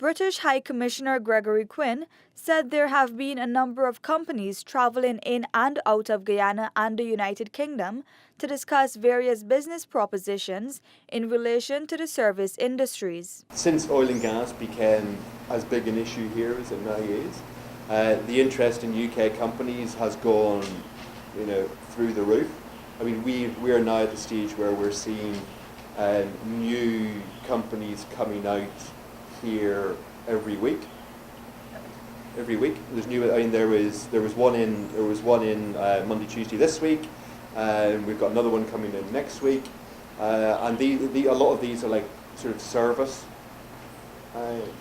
British High Commissioner Gregory Quinn said there have been a number of companies traveling in and out of Guyana and the United Kingdom to discuss various business propositions in relation to the service industries. Since oil and gas became as big an issue here as it now is, the interest in UK companies has gone, through the roof. I mean, we are now at the stage where we're seeing new companies coming out here every week. There's new. I mean, there was one in Monday, Tuesday this week. We've got another one coming in next week, and a lot of these are like sort of service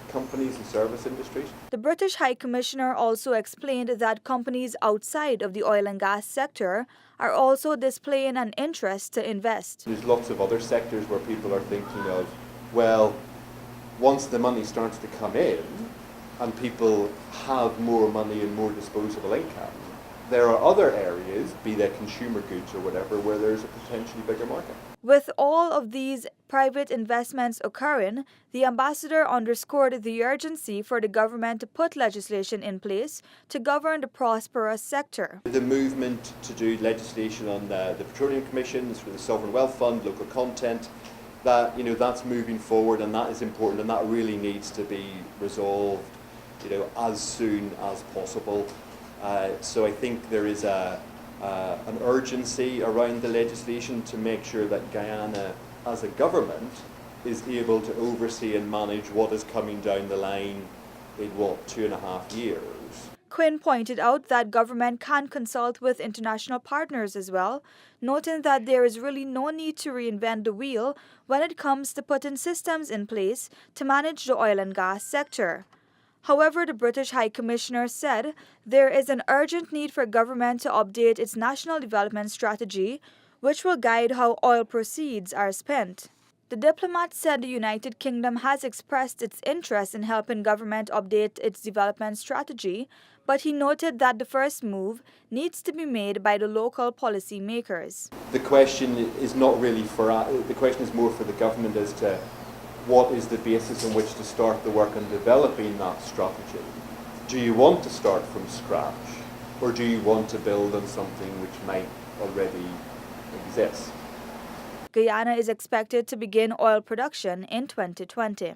companies and service industries. The British High Commissioner also explained that companies outside of the oil and gas sector are also displaying an interest to invest. There's lots of other sectors where people are thinking of, well, once the money starts to come in and people have more money and more disposable income, there are other areas, be they consumer goods or whatever, where there's a potentially bigger market. With all of these private investments occurring, the ambassador underscored the urgency for the government to put legislation in place to govern the prosperous sector. The movement to do legislation on the petroleum commissions for the sovereign wealth fund, local content, that's moving forward, and that is important, and that really needs to be resolved, as soon as possible. So I think there is an urgency around the legislation to make sure that Guyana, as a government, is able to oversee and manage what is coming down the line in 2.5 years. Quinn pointed out that government can consult with international partners as well, noting that there is really no need to reinvent the wheel when it comes to putting systems in place to manage the oil and gas sector. However, the British High Commissioner said there is an urgent need for government to update its national development strategy, which will guide how oil proceeds are spent. The diplomat said the United Kingdom has expressed its interest in helping government update its development strategy, but he noted that the first move needs to be made by the local policy makers. The question is not really the question is more for the government as to what is the basis on which to start the work on developing that strategy. Do you want to start from scratch, or do you want to build on something which might already exist? Guyana is expected to begin oil production in 2020.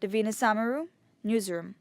Davina Samaru, Newsroom.